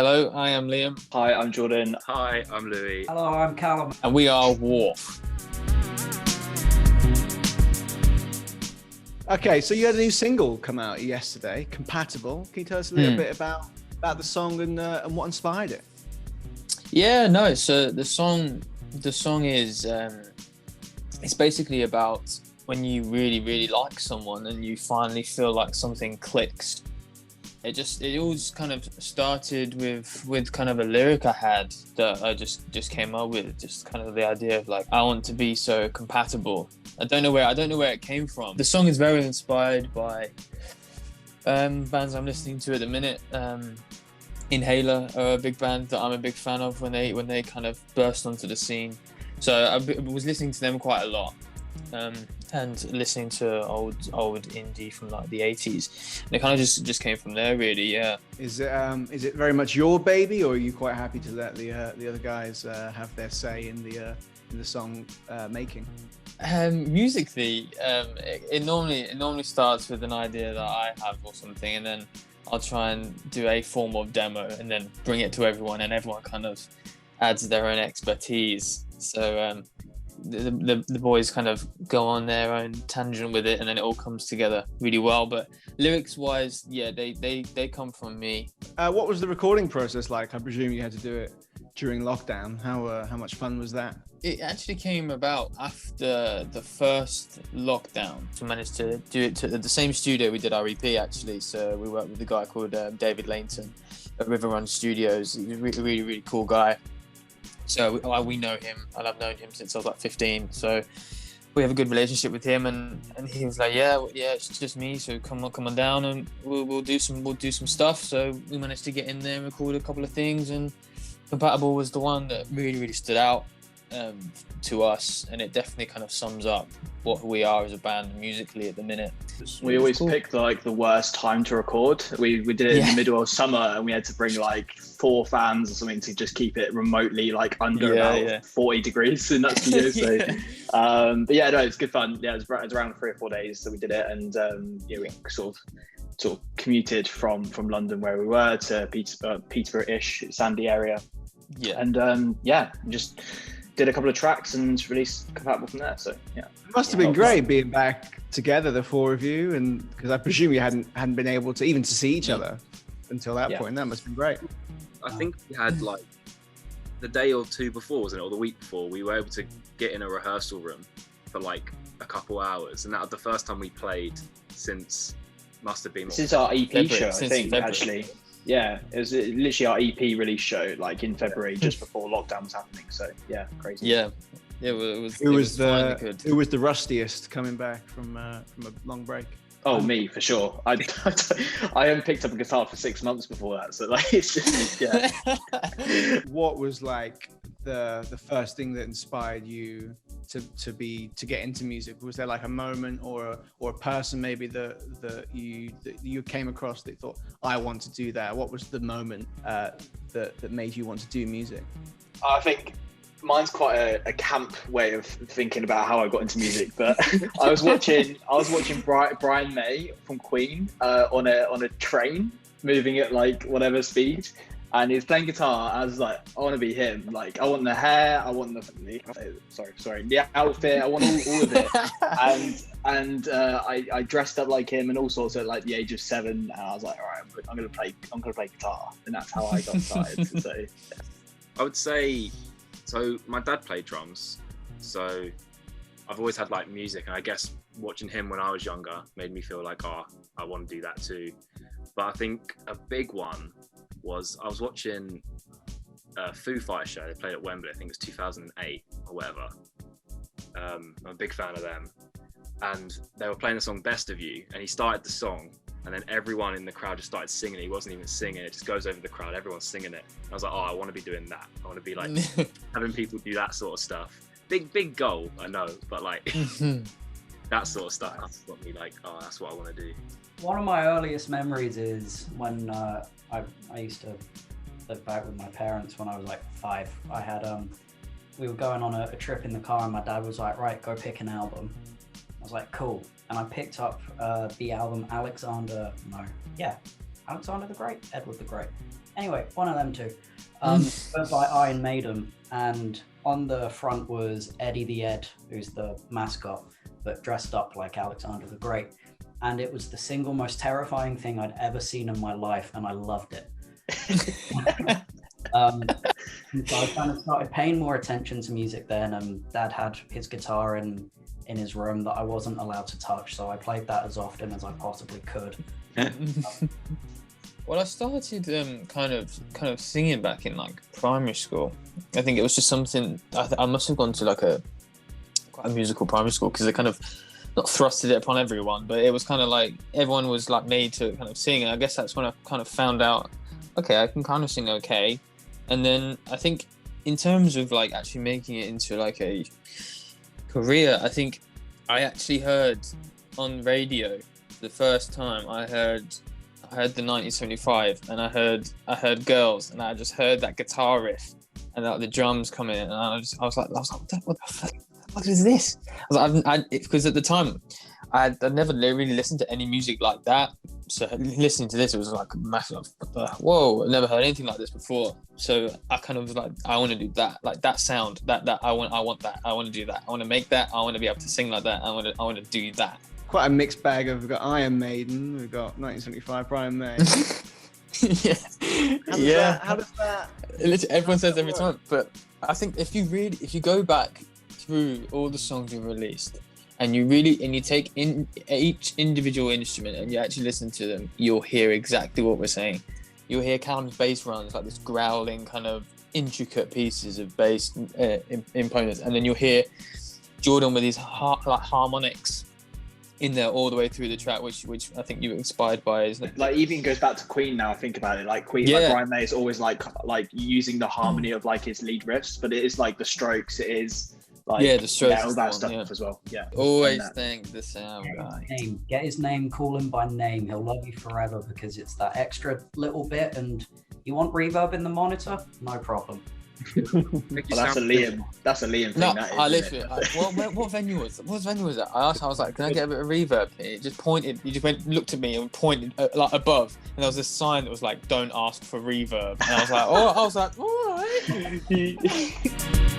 Hello, I am Liam. Hi, I'm Jordan. Hi, I'm Louis. Hello, I'm Callum. And we are Wharf. Okay, so you had a new single come out yesterday, Compatible. Can you tell us a little bit about the song and what inspired it? Yeah, no, so the song is, it's basically about when you really, really like someone and you finally feel like something clicks. It all kind of started with kind of a lyric I had that I just came up with, just kind of the idea of like, I want to be so compatible. I don't know where it came from. The song is very inspired by bands I'm listening to at the minute. Inhaler are a big band that I'm a big fan of when they kind of burst onto the scene. So I was listening to them quite a lot. And listening to old indie from like the 80s, and it kind of just came from there, really. Yeah. Is it very much your baby, or are you quite happy to let the other guys have their say in the song making? Musically, it normally starts with an idea that I have or something, and then I'll try and do a form of demo and then bring it to everyone, and everyone kind of adds their own expertise. So the boys kind of go on their own tangent with it, and then it all comes together really well. But lyrics wise, yeah, they come from me. What was the recording process like? I presume you had to do it during lockdown. How much fun was that? It actually came about after the first lockdown. We managed to do it at the same studio we did our EP, actually. So we worked with a guy called David Lainton at River Run Studios. He's a really, really cool guy. So we know him, and I've known him since I was like 15. So we have a good relationship with him, and he was like, yeah, it's just me. So come on down, and we'll do some stuff. So we managed to get in there and record a couple of things, and Compatible was the one that really stood out to us, and it definitely kind of sums up what we are as a band musically at the minute. We always picked like the worst time to record. We did it in the middle of summer, and we had to bring like 4 fans or something to just keep it remotely like under about 40 degrees in that studio. So but yeah, no, it's good fun. Yeah, it was around 3 or 4 days that we did it, and we sort of commuted from London where we were to Peterborough-ish, Sandy area. Yeah. And just did a couple of tracks and released Compatible from there. So yeah, it must have been great being back together, the 4 of you, and because I presume you hadn't been able to even to see each other until that point. That must have been great. I think we had like the day or two before, wasn't it, or the week before, we were able to get in a rehearsal room for like a couple hours, and that was the first time we played since must have been since our EP show, I think. February. Actually, yeah, it was literally our EP release show, like in February, just before lockdown was happening. So yeah, crazy. Yeah, it was. Who was the rustiest coming back from a long break? Oh, me for sure. I haven't picked up a guitar for 6 months before that, so like it's just What was like the first thing that inspired you to get into music? Was there like a moment or a person maybe that you came across that thought, I want to do that? What was the moment that made you want to do music? I think mine's quite a camp way of thinking about how I got into music, but I was watching Brian May from Queen on a train moving at like whatever speed, and he was playing guitar. I was like, I want to be him. Like, I want the hair, I want the outfit, I want all of it. And I dressed up like him and all sorts at like the age of 7, and I was like, all right, I'm gonna play guitar, and that's how I got started. So I would say, so my dad played drums, so I've always had like music, and I guess watching him when I was younger made me feel like, oh, I want to do that too. But I think a big one was I was watching a Foo Fighters show. They played at Wembley, I think it was 2008 or whatever. I'm a big fan of them, and they were playing the song Best of You, and he started the song, and then everyone in the crowd just started singing. He wasn't even singing, it just goes over the crowd, everyone's singing it. I was like, oh, I want to be doing that. I want to be like having people do that sort of stuff. Big goal, I know, but like that sort of stuff has got me like, oh, that's what I want to do. One of my earliest memories is when I used to live back with my parents when I was like 5. I had we were going on a trip in the car, and my dad was like, right, go pick an album. I was like, cool. And I picked up the album Alexander the Great, Edward the Great. Anyway, one of them two. But by Iron Maiden, and on the front was Eddie the Ed, who's the mascot, but dressed up like Alexander the Great. And it was the single most terrifying thing I'd ever seen in my life, and I loved it. So I kind of started paying more attention to music then, and Dad had his guitar in his room that I wasn't allowed to touch, so I played that as often as I possibly could. Well, I started kind of singing back in like primary school. I think it was just something I must have gone to like quite a musical primary school, because they kind of not thrusted it upon everyone, but it was kind of like everyone was like made to kind of sing. And I guess that's when I kind of found out, okay, I can kind of sing okay. And then I think in terms of like actually making it into like a career, I think I actually heard on radio the first time I heard the 1975, and I heard Girls, and I just heard that guitar riff and the drums come in, and I was like, what the fuck is this? I was like, because at the time I'd never really listened to any music like that. So listening to this, it was like massive. Whoa! I've never heard anything like this before. So I kind of was like, I want to do that, like that sound, that I want that. I want to do that. I want to make that. I want to be able to sing like that. I want to do that. Quite a mixed bag of, we've got Iron Maiden, we've got 1975 Brian May. How does that? Literally, everyone says every time, but I think if you go back through all the songs you've released, and you take in each individual instrument and you actually listen to them, you'll hear exactly what we're saying. You'll hear Callum's bass runs, like this growling kind of intricate pieces of bass components, and then you'll hear Jordan with these like harmonics in there all the way through the track, which I think you were inspired by, isn't it? Like even goes back to Queen now. I think about it, like Queen, like Brian May is always like using the harmony of like his lead riffs, but it is like the Strokes. It is like the Strokes, all that stuff as well. Yeah, always think the sound guy. Get his name, call him by name. He'll love you forever, because it's that extra little bit. And you want reverb in the monitor? No problem. Well, that's a Liam thing. No, that is, I literally. What venue was that? What venue was that? I asked. I was like, "Can I get a bit of reverb here?" It just pointed. He just looked at me and pointed like above, and there was this sign that was like, "Don't ask for reverb." And I was like, "Oh," all right.